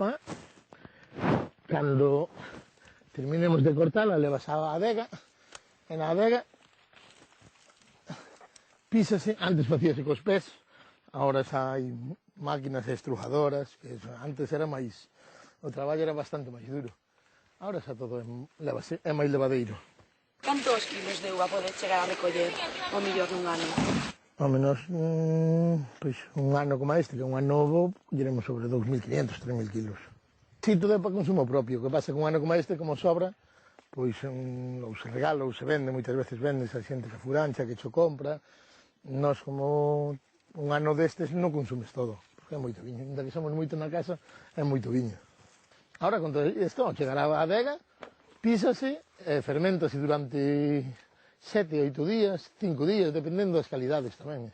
upa. Cando terminemos de cortala, levas á adega, e na adega písase, antes facíase cos pés, agora xa hai máquinas estrujadoras, que antes era máis, o traballo era bastante máis duro. Agora xa todo é máis levadeiro. Cantos kilos de uva pode chegar a recoller o millor nun ano? Ao menos, pois, un ano como este, que é un ano novo, colleremos sobre 2.500, 3.000 kilos. Si, todo é para consumo propio, o que pasa que un ano como este, como sobra, pois ou se regala ou se vende, moitas veces vende a xente que furancha, que cho compra. Nós, como un ano destes, non consumes todo, porque é moito viño. Ainda que somos moito na casa, é moito viño. Ahora, con todo isto, chegará a adega, písase, fermentase durante 7, 8 días, 5 días, dependendo das calidades tamén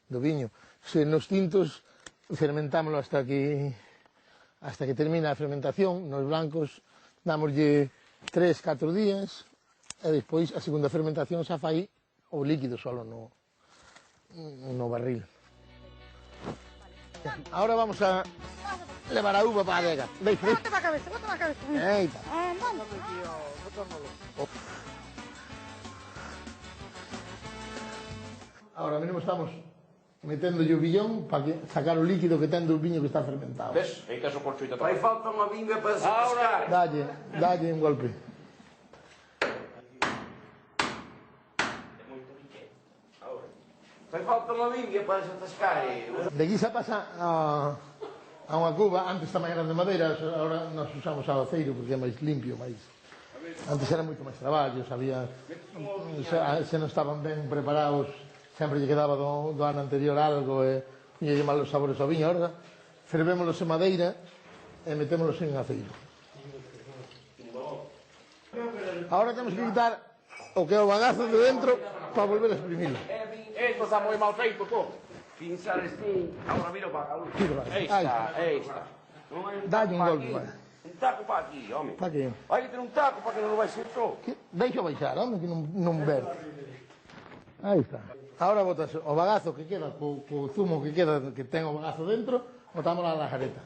do viño. Se nos tintos fermentámoslo hasta que termina a fermentación, nos blancos dámoslle 3, 4 días, e despois a segunda fermentación xa fai o líquido solo no barril. Ahora vamos a levar a uva para a adega. Bota a cabeza, bota a cabeza. Eita. Vamos. Ahora mesmo estamos metendo o billón para sacar o líquido que ten do viño que está fermentado. Ves? Aí tes o corchuito. Fai falta unha vinga para se pescar. Dalle un golpe. Fai falta unha vinga para se pescar. De aquí se pasa a unha cuba, antes tamén eran de madeira, agora nos usamos a aceiro porque é máis limpio, máis... Antes era moito máis traballo, sabía... Se non estaban ben preparados, sempre lle quedaba do ano anterior algo e lle malos sabores ao viño. Ahora fervémolos en madeira e metémolos en aceiro. Agora temos que quitar o que é o bagazo de dentro para volver a exprimilo. Esto está moi mal feito, pô. Pinzar este... Agora mira para cá. Aí está. Dalle un golpe, vai. Un taco para aquí, home. Para que? Hai que ter un taco para que non vai ser todo. Deixa baixar, home, que non verte. Aí está. Ahora botas o bagazo que queda, co zumo que queda, que ten o bagazo dentro, botamos a lagareta.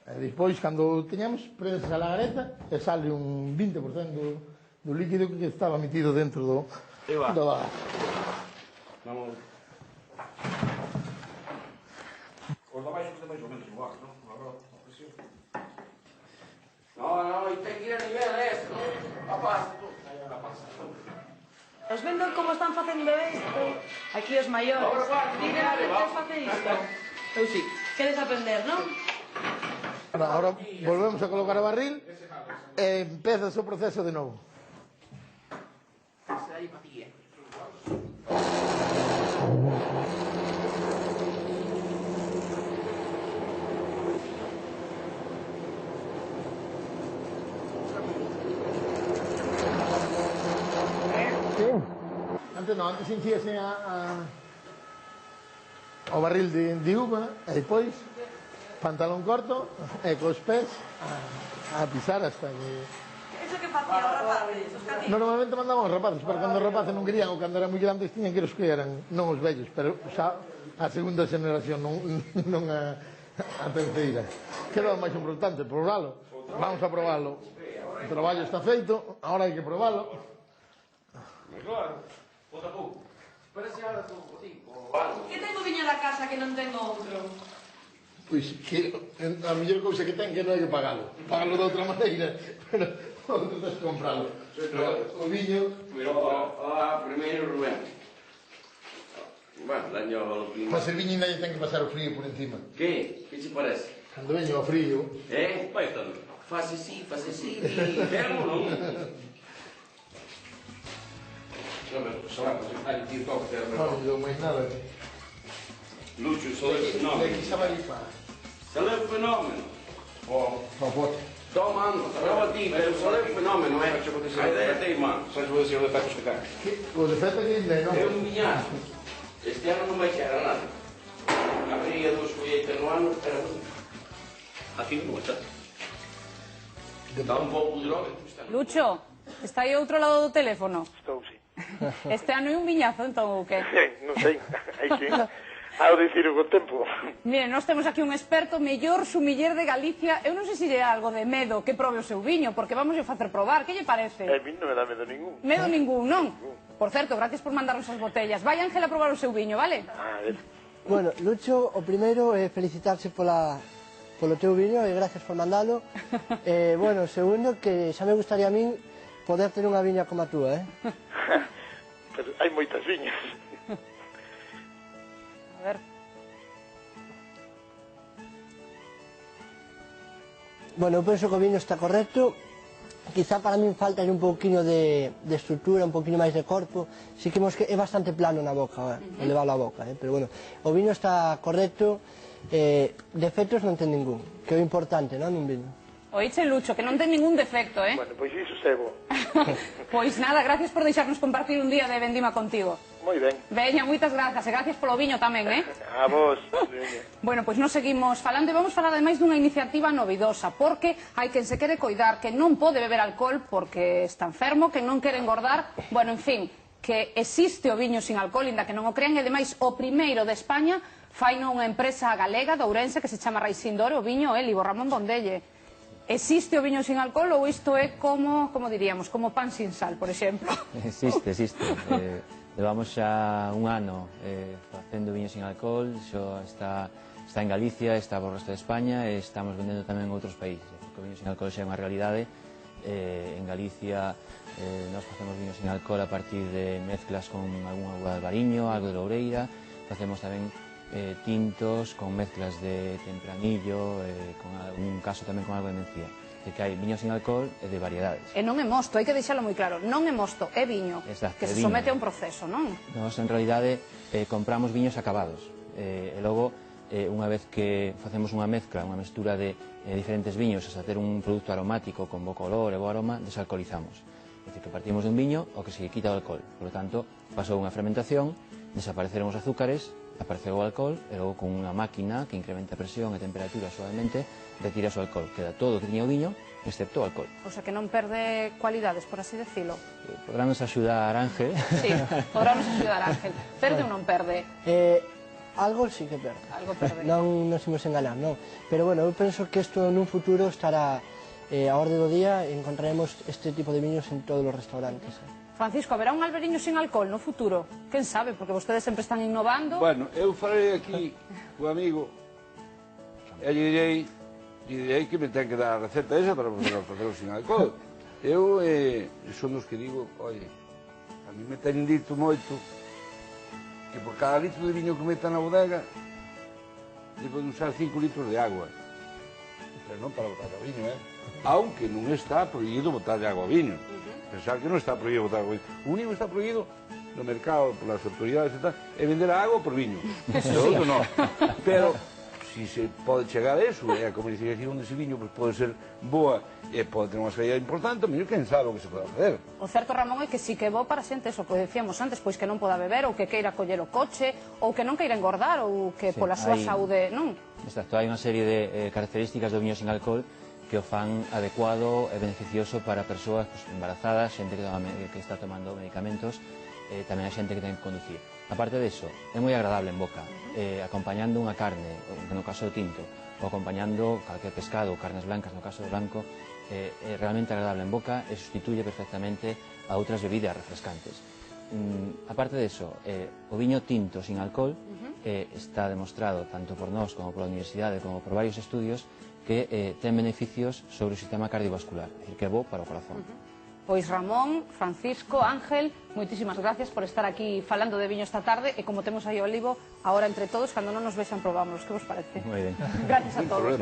E despois, cando teñamos, prendes a lagareta e sale un 20% do líquido que estaba metido dentro do bagazo. Vamos. Os da baixo que máis ou menos igual, non? Agora, a presión. No, e ten que ir a nivel esto. A pasta, tú. Os vendo como están facendo isto. Aquí os maiores. Miren, queres facer isto? Eu sí. Queres aprender, non? Ahora volvemos a colocar o barril e empeza o proceso de novo. Esa aí para ti, Antes encíase o barril de uva e depois pantalón corto e cos pés a pisar hasta que... Iso que facían os rapaces, os catinos? Normalmente mandaban os rapaces, pero cando os rapaces non querían ou cando eran moi grandes tiñan que os que eran, non os vellos, pero xa a segunda generación, non a terceira. Queda máis importante, probalo. Vamos a probalo. O traballo está feito, agora hai que probalo. Claro. Bota tú. Parece ahora tú, tipo... Que tengo viño na casa que non tengo outro? Pois que a mellor cousa que ten que non hai que pagalo. Pagalo de outra maneira, pero outro tens que compralo. O viño... Pero, primeiro Rubén. Bueno, daño ao viño. Mas el viño ainda lle ten que pasar o frío por encima. Que? Que se parece? Cando veño ao frío... Vai estando. Faz así, pero non. Sarà così, ti tocca per Non gli do mai nada. Lucio, sono il fenomeno. Lei chi sa mai fare? Sono il fenomeno. Poate. Domando, prova a dire, sono il fenomeno, Faccio così, hai idea te, ma sai cosa si deve fare questo cane? Con l'effetto che lei non... è un migliato. Este anno non mai c'era nada. Apriva 2 scogliette all'anno, era così. A fin multa. Dá un po' di droga. Lucho, está aí ao outro lado do teléfono? Estou, sí. Este ano é un viñazo, entón, ou que? Non sei, hai que... ao dicir o tempo. Mire, nós temos aquí un experto, mellor sumiller de Galicia. Eu non sei se lle algo de medo que probe o seu viño, porque vamos a facer probar. Que lle parece? A mí non me dá medo ningún. Medo ningún, non? Por certo, gracias por mandarnos as botellas. Vai, Ángel, a probar o seu viño, vale? Bueno, Lucho, o primeiro é felicitarse polo teu viño e gracias por mandalo. Bueno, o segundo, que xa me gustaría a min poder ter unha viña como a túa, Pero hai moitas viñas. A ver. Bueno, eu penso que o viño está correcto. Quizá para min falta un pouquiño de estrutura, un pouquiño máis de corpo. Sí que é bastante plano na boca, elevalo a boca, pero bueno, o viño está correcto. Defectos non ten ningún, que é o importante, non, nun viño. Oíche, Lucho, que non ten ningún defecto, Bueno, pois iso sebo. Pois nada, gracias por deixarnos compartir un día de vendima contigo. Moi ben. Veña, moitas grazas, e gracias polo viño tamén, A vos. Bueno, pois nos seguimos falando e vamos falar ademais dunha iniciativa novidosa, porque hai quen se quere coidar, que non pode beber alcohol porque está enfermo, que non quere engordar, bueno, en fin, que existe o viño sin alcohol, inda que non o crean, e ademais o primeiro de España faino unha empresa galega de Ourense que se chama Raisindor, o viño Élibo, Ramón Bondelle. Existe o viño sin alcohol ou isto é como diríamos, como pan sin sal, por exemplo? Existe. Levamos xa un ano facendo viño sin alcohol, xo está en Galicia, está por resto de España e estamos vendendo tamén en outros países. O viño sin alcohol xa é unha realidade. En Galicia nós facemos viño sin alcohol a partir de mezclas con algún auga de albariño, algo de loureira, facemos tamén tintos con mezclas de tempranillo, con algún caso tamén con algo de mencía. Que hai viño sin alcohol e de variedades. E non é mosto, hai que deixalo moi claro, non é mosto, é viño, que se somete a un proceso, non? Nós, en realidade, compramos viños acabados, e logo, unha vez que facemos unha mezcla, unha mestura de diferentes viños, hasta ter un produto aromático con bo color e bo aroma, desalcoholizamos. É dicir, que partimos dun viño o que se quita o alcohol. Por lo tanto, pasou unha fermentación, desapareceron os azúcares, apareceu o alcohol, e logo con unha máquina que incrementa a presión e temperatura suavemente, retira o alcohol. Queda todo o que tiña o viño, excepto o alcohol. O sea, que non perde cualidades, por así decirlo. Podrános axudar Ángel. Sí, podrános axudar Ángel. Perde ou non perde? Algo sí que perde. Algo perde. Non nos imos enganar, non. Pero bueno, eu penso que isto nun futuro estará a orde do día e encontraremos este tipo de viños en todos os restaurantes. Francisco, haberá un albariño sin alcohol no futuro? Quen sabe, porque vostedes sempre están innovando. Bueno, eu farei aquí co amigo e lle direi que me ten que dar a receta esa para facelo sin alcohol. Eu son dos que digo, oye, a mí me ten dito moito que por cada litro de viño que meta na bodega debo de usar 5 litros de agua. Pero non para botar o viño, aunque non está prohibido botar de agua ao viño. Pensar que non está prohibido botar agua ao viño. O único que está prohibido no mercado, por las autoridades e tal, é vender a agua por viño. Eso outro non. Pero si se pode chegar a eso, e a comercialización dese viño pode ser boa e pode ter unha saída importante, mellor quen sabe o que se pode facer. O certo, Ramón, é que si que é bo para xente, eso que decíamos antes, pois que non poda beber, ou que queira coller o coche, ou que non queira engordar, ou que pola súa saúde, non? Exacto, hai unha serie de características do viño sin alcohol que o fan adecuado e beneficioso para persoas embarazadas, xente que está tomando medicamentos, tamén a xente que ten que conducir. Aparte diso, é moi agradable en boca, acompañando unha carne, no caso do tinto, ou acompañando calquer pescado, carnes blancas, no caso do blanco, é realmente agradable en boca e sustituye perfectamente a outras bebidas refrescantes. Aparte diso, o viño tinto sin alcohol está demostrado tanto por nós como pola universidade como por varios estudios que ten beneficios sobre o sistema cardiovascular, é dicir, que é bo para o corazón. Pois Ramón, Francisco, Ángel, moitísimas gracias por estar aquí falando de viño esta tarde e como temos aí o Olivo, agora entre todos, cando non nos vexan probámonos, que vos parece? Moi ben. Gracias a todos.